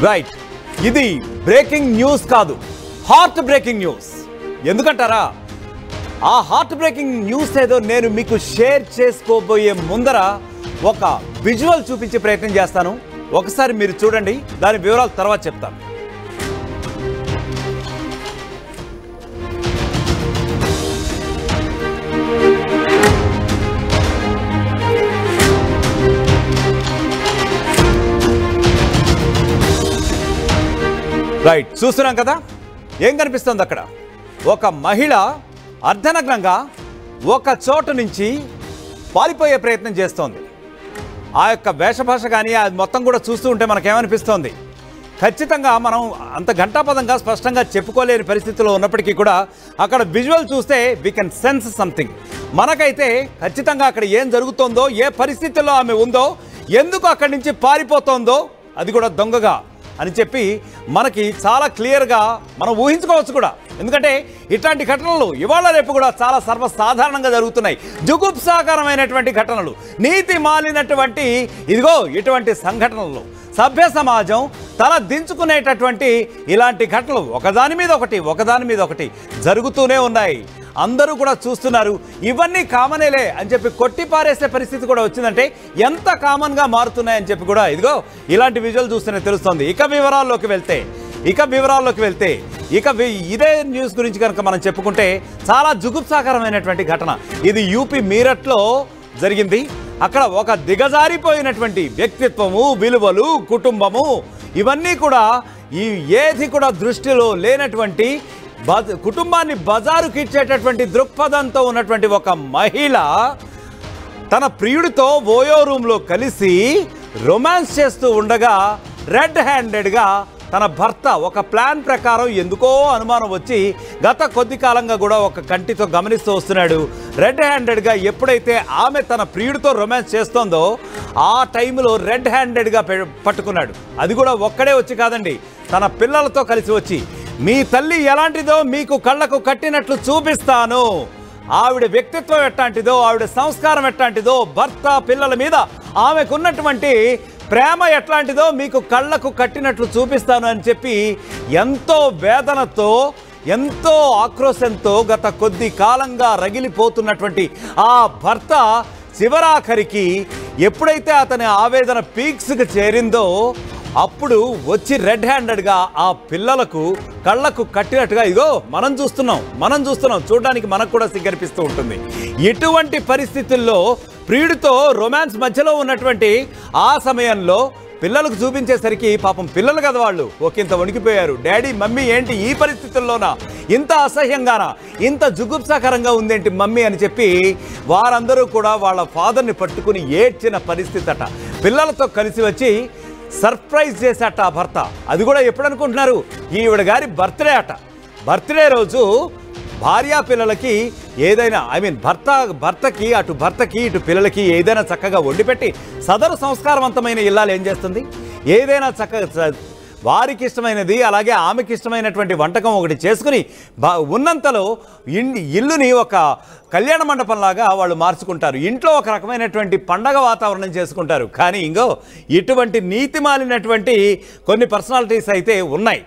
Right, ఇది breaking news కాదు, heart breaking news. ఎందుకంటారా? ఆ హార్ట్ బ్రేకింగ్ న్యూస్ ఏదో నేను మీకు షేర్ చేసుకోబోయే ముందర ఒక విజువల్ చూపించే ప్రయత్నం చేస్తాను. ఒకసారి మీరు చూడండి, దాని వివరాలు తర్వాత చెప్తాను. రైట్, చూస్తున్నాం కదా, ఏం కనిపిస్తుంది అక్కడ? ఒక మహిళ అర్ధనగ్నంగా ఒక చోటు నుంచి పారిపోయే ప్రయత్నం చేస్తోంది. ఆ యొక్క వేషభాష కానీ అది మొత్తం కూడా చూస్తూ ఉంటే మనకేమనిపిస్తోంది? ఖచ్చితంగా మనం అంత ఘంటాపదంగా స్పష్టంగా చెప్పుకోలేని పరిస్థితిలో ఉన్నప్పటికీ కూడా అక్కడ విజువల్ చూస్తే వీ కెన్ సెన్స్ సంథింగ్. మనకైతే ఖచ్చితంగా అక్కడ ఏం జరుగుతోందో, ఏ పరిస్థితుల్లో ఆమె ఉందో, ఎందుకు అక్కడి నుంచి పారిపోతోందో, అది కూడా దొంగగా అని చెప్పి మనకి చాలా క్లియర్గా మనం ఊహించుకోవచ్చు కూడా. ఎందుకంటే ఇట్లాంటి ఘటనలు ఇవాళ రేపు కూడా చాలా సర్వసాధారణంగా జరుగుతున్నాయి. జుగుప్సాకరమైనటువంటి ఘటనలు, నీతి మాలినటువంటి ఇటువంటి సంఘటనలు సభ్య సమాజం తల దించుకునేటటువంటి ఇలాంటి ఘటనలు ఒకదాని మీద ఒకటి జరుగుతూనే ఉన్నాయి. అందరూ కూడా చూస్తున్నారు. ఇవన్నీ కామనేలే అని చెప్పి కొట్టి పారేసే పరిస్థితి కూడా వచ్చిందంటే ఎంత కామన్గా మారుతున్నాయని చెప్పి కూడా ఇలాంటి విజువల్ చూస్తేనే తెలుస్తుంది. ఇక వివరాల్లోకి వెళ్తే ఇదే న్యూస్ గురించి కనుక మనం చెప్పుకుంటే చాలా జుగుప్సాకరమైనటువంటి ఘటన. ఇది యూపీ మీరట్లో జరిగింది. అక్కడ ఒక దిగజారిపోయినటువంటి వ్యక్తిత్వము, విలువలు, కుటుంబము ఇవన్నీ కూడా ఏది కూడా దృష్టిలో లేనటువంటి కుటుంబాన్ని బజారుకి ఇచ్చేటటువంటి దృక్పథంతో ఉన్నటువంటి ఒక మహిళ తన ప్రియుడితో ఓయో రూమ్లో కలిసి రొమాన్స్ చేస్తూ ఉండగా రెడ్ హ్యాండెడ్గా తన భర్త ఒక ప్లాన్ ప్రకారం ఎందుకో అనుమానం వచ్చి గత కొద్ది కాలంగా కూడా ఒక కంటితో గమనిస్తూ వస్తున్నాడు. రెడ్ హ్యాండెడ్గా ఎప్పుడైతే ఆమె తన ప్రియుడితో రొమాన్స్ చేస్తోందో ఆ టైంలో రెడ్ హ్యాండెడ్గా పట్టుకున్నాడు. అది కూడా ఒక్కడే వచ్చి కాదండి, తన పిల్లలతో కలిసి వచ్చి మీ తల్లి ఎలాంటిదో మీకు కళ్ళకు కట్టినట్లు చూపిస్తాను, ఆవిడ వ్యక్తిత్వం ఎట్లాంటిదో, ఆవిడ సంస్కారం ఎట్లాంటిదో, భర్త పిల్లల మీద ఆమెకున్నటువంటి ప్రేమ ఎట్లాంటిదో మీకు కళ్ళకు కట్టినట్లు చూపిస్తాను అని చెప్పి ఎంతో వేదనతో, ఎంతో ఆక్రోశంతో గత కొద్ది కాలంగా రగిలిపోతున్నటువంటి ఆ భర్త చివరాఖరికి ఎప్పుడైతే అతని ఆవేదన పీక్స్కి చేరిందో అప్పుడు వచ్చి రెడ్ హ్యాండెడ్గా ఆ పిల్లలకు కళ్ళకు కట్టినట్టుగా మనం చూస్తున్నాం చూడడానికి మనకు కూడా సిగ్గనిపిస్తూ ఉంటుంది. ఇటువంటి పరిస్థితుల్లో ప్రియుడితో రొమాన్స్ మధ్యలో ఉన్నటువంటి ఆ సమయంలో పిల్లలకు చూపించేసరికి పాపం పిల్లలు కదా వాళ్ళు ఒకంత వణికిపోయారు. డాడీ, మమ్మీ ఏంటి ఈ పరిస్థితుల్లోనా, ఇంత అసహ్యంగానా, ఇంత జుగుప్సాకరంగా ఉందేంటి మమ్మీ అని చెప్పి వారందరూ కూడా వాళ్ళ ఫాదర్ని పట్టుకుని ఏడ్చిన పరిస్థితి అట. పిల్లలతో కలిసి వచ్చి సర్ప్రైజ్ చేశాట ఆ భర్త. అది కూడా ఎప్పుడు అనుకుంటున్నారు? ఈవిడ గారి బర్త్డే అట. బర్త్డే రోజు భార్యా పిల్లలకి ఏదైనా భర్తకి ఇటు పిల్లలకి ఏదైనా చక్కగా వండిపెట్టి సదరు సంస్కారవంతమైన ఇల్లాలు ఏం చేస్తుంది? ఏదైనా చక్కగా వారికి ఇష్టమైనది అలాగే ఆమెకి ఇష్టమైనటువంటి వంటకం ఒకటి చేసుకుని ఉన్నంతలో ఇల్లుని ఒక కళ్యాణ మండపంలాగా వాళ్ళు మార్చుకుంటారు. ఇంట్లో ఒక రకమైనటువంటి పండగ వాతావరణం చేసుకుంటారు. కానీ ఇటువంటి నీతి మాలినటువంటి కొన్ని పర్సనాలిటీస్ అయితే ఉన్నాయి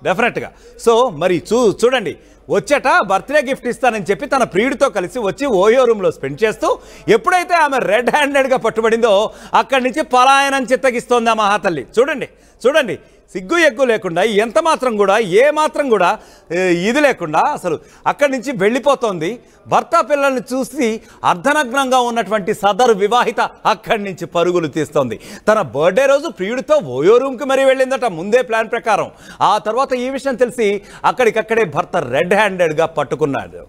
డెఫినెట్గా. సో మరి చూడండి, వచ్చేట బర్త్డే గిఫ్ట్ ఇస్తానని చెప్పి తన ప్రియుడితో కలిసి వచ్చి ఓయో రూమ్లో స్పెండ్ చేస్తూ ఎప్పుడైతే ఆమె రెడ్ హ్యాండెడ్గా పట్టుబడిందో అక్కడి నుంచి పలాయనం చిత్తగిస్తోంది ఆ మహాతల్లి. చూడండి సిగ్గు ఎగ్గు లేకుండా ఎంత మాత్రం కూడా ఏ మాత్రం కూడా ఇది లేకుండా అసలు అక్కడి నుంచి వెళ్ళిపోతోంది. భర్త పిల్లల్ని చూసి అర్ధనగ్నంగా ఉన్నటువంటి సదరు వివాహిత అక్కడి నుంచి పరుగులు తీస్తోంది. తన బర్త్డే రోజు ప్రియుడితో ఓయో రూమ్కి మరీ వెళ్ళిందట ముందే ప్లాన్ ప్రకారం. ఆ తర్వాత ఈ విషయం తెలిసి అక్కడికక్కడే భర్త రెడ్ హ్యాండెడ్గా పట్టుకున్నాడు.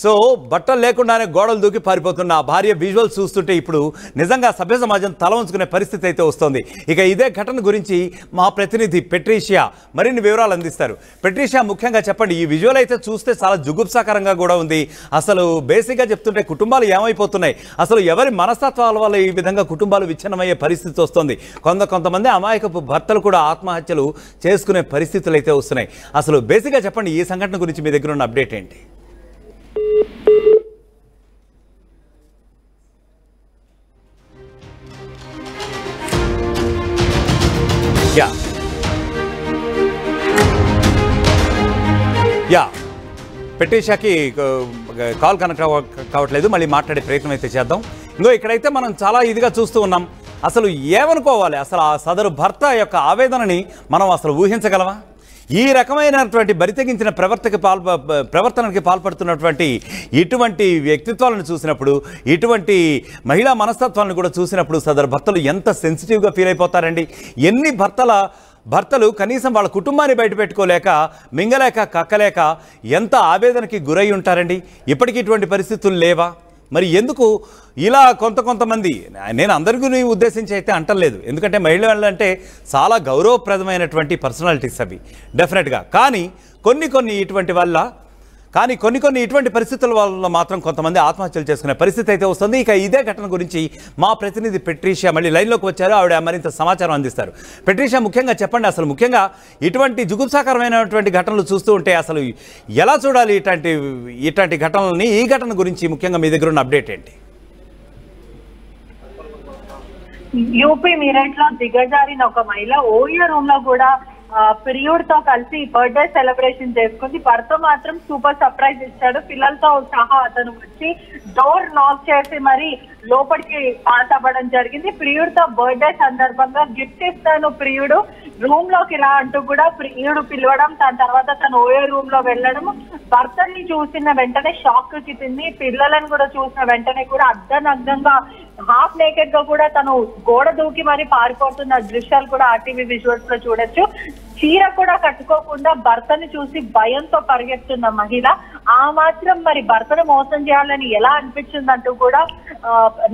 సో బట్టలు లేకుండానే గోడలు దూకి పారిపోతున్న ఆ భార్య విజువల్స్ చూస్తుంటే ఇప్పుడు నిజంగా సభ్య సమాజం తల ఉంచుకునే పరిస్థితి అయితే వస్తుంది. ఇక ఇదే ఘటన గురించి మా ప్రతినిధి పెట్రీషియా మరిన్ని వివరాలు అందిస్తారు. పెట్రీషియా, ముఖ్యంగా చెప్పండి, ఈ విజువల్ అయితే చూస్తే చాలా జుగుప్సాకరంగా కూడా ఉంది. అసలు బేసిక్గా చెప్తుంటే కుటుంబాలు ఏమైపోతున్నాయి, అసలు ఎవరి మనస్తత్వాల వల్ల ఈ విధంగా కుటుంబాలు విచ్ఛిన్నమయ్యే పరిస్థితి వస్తుంది. కొంతమంది అమాయకపు భర్తలు కూడా ఆత్మహత్యలు చేసుకునే పరిస్థితులు అయితే వస్తున్నాయి. అసలు బేసిక్గా చెప్పండి, ఈ సంఘటన గురించి మీ దగ్గర ఉన్న అప్డేట్ ఏంటి? యా పెట్రీషాకి కాల్ కనెక్ట్ కావట్లేదు, మళ్ళీ మాట్లాడే ప్రయత్నం అయితే చేద్దాం. ఇంకో ఇక్కడైతే మనం చాలా ఇదిగా చూస్తూ ఉన్నాం. అసలు ఏమనుకోవాలి, అసలు ఆ సదరు భర్త యొక్క ఆవేదనని మనం అసలు ఊహించగలమా? ఈ రకమైనటువంటి బరితెగించిన ప్రవర్తనకి పాల్పడుతున్నటువంటి ఇటువంటి వ్యక్తిత్వాలను చూసినప్పుడు, ఇటువంటి మహిళా మనస్తత్వాలను కూడా చూసినప్పుడు సదరు భర్తలు ఎంత సెన్సిటివ్గా ఫీల్ అయిపోతారండి. ఎన్ని భర్తలు కనీసం వాళ్ళ కుటుంబాన్ని బయట పెట్టుకోలేక, మింగలేక, కక్కలేక ఎంత ఆవేదనకి గురై ఉంటారండి. ఇప్పటికీ ఇటువంటి పరిస్థితులు లేవా? మరి ఎందుకు ఇలా కొంతమంది, నేను అందరికీ ఉద్దేశించి అయితే అంటలేదు, ఎందుకంటే మహిళలు అంటే చాలా గౌరవప్రదమైనటువంటి పర్సనాలిటీస్ అవి డెఫినెట్గా. కానీ కొన్ని ఇటువంటి పరిస్థితుల వల్ల మాత్రం కొంతమంది ఆత్మహత్యలు చేసుకునే పరిస్థితి అయితే వస్తుంది. ఇక ఇదే ఘటన గురించి మా ప్రతినిధి పెట్రీషియా మళ్ళీ లైన్లోకి వచ్చారు. ఆవిడ మరింత సమాచారం అందిస్తారు. పెట్రీషియా, ముఖ్యంగా చెప్పండి, అసలు ముఖ్యంగా ఇటువంటి జుగుప్సాకరమైనటువంటి ఘటనలు చూస్తూ ఉంటే అసలు ఎలా చూడాలి ఇట్లాంటి ఘటనలని? ఈ ఘటన గురించి ముఖ్యంగా మీ దగ్గర ఉన్న అప్డేట్ ఏంటి? యూపీ మీరట్ లో దిగజారిన ఒక మహిళ ఓయో రూమ్ లో కూడా పీరియడ్ తో కలిసి బర్త్డే సెలబ్రేషన్ చేసుకుంది. భర్త మాత్రం సూపర్ సర్ప్రైజ్ ఇచ్చాడు. పిల్లలతో సహా అతను వచ్చి డోర్ నాక్ చేసి మరి లోపలికి పాస్ అవ్వడం జరిగింది. ప్రియుడు తో బర్త్డే సందర్భంగా గిఫ్ట్ ఇస్తాను ప్రియుడు రూమ్ లోకి రా అంటూ కూడా ప్రియుడు పిలవడం, దాని తర్వాత తను ఓయో రూమ్ లో వెళ్ళడం, భర్తని చూసిన వెంటనే షాక్ కి తింది. పిల్లలను కూడా చూసిన వెంటనే కూడా అర్ధనగ్నంగా హాఫ్ నేకెడ్ గా కూడా తను గోడ దూకి మరి పారిపోతున్న దృశ్యాలు కూడా ఆర్టీవీ విజువల్స్ లో చూడొచ్చు. చీర కూడా కట్టుకోకుండా భర్తని చూసి భయంతో పరిగెత్తున్న మహిళ ఆ మాత్రం మరి భర్తను మోసం చేయాలని ఎలా అనిపించిందంటూ కూడా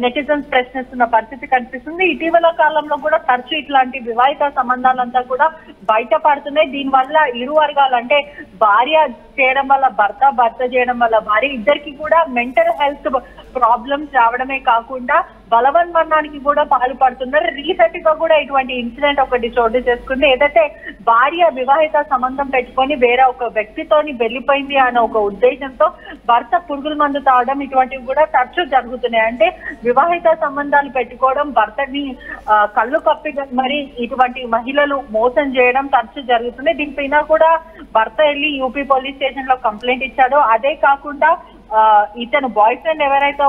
నెటిజన్స్ ప్రశ్నిస్తున్న పరిస్థితి కనిపిస్తుంది. ఇటీవల కాలంలో కూడా తరచూ ఇట్లాంటి వివాహిత సంబంధాలంతా కూడా బయటపడుతున్నాయి. దీనివల్ల ఇరు వర్గాలు, అంటే భార్య చేయడం వల్ల భర్త చేయడం వల్ల భార్య, ఇద్దరికి కూడా మెంటల్ హెల్త్ ప్రాబ్లమ్స్ రావడమే కాకుండా బలవన్మరణానికి కూడా పాల్పడుతున్నారు. రీసెంట్ గా కూడా ఇటువంటి ఇన్సిడెంట్ ఒకటి చోటు చేసుకుంది. ఏదైతే భార్య వివాహిత సంబంధం పెట్టుకొని వేరే ఒక వ్యక్తితోని వెళ్ళిపోయింది అనే ఒక ఉద్దేశంతో భర్త పురుగుల మందు తాగడం, ఇటువంటివి కూడా తరచూ జరుగుతున్నాయి. అంటే వివాహిత సంబంధాలు పెట్టుకోవడం, భర్తని కళ్ళు కప్పి మరి ఇటువంటి మహిళలు మోసం చేయడం తరచూ జరుగుతుంది. దీనిపైన కూడా భర్త వెళ్ళి యూపీ పోలీస్ స్టేషన్ లో కంప్లైంట్ ఇచ్చాడు. అదే కాకుండా ఇతను బాయ్ ఫ్రెండ్ ఎవరైతే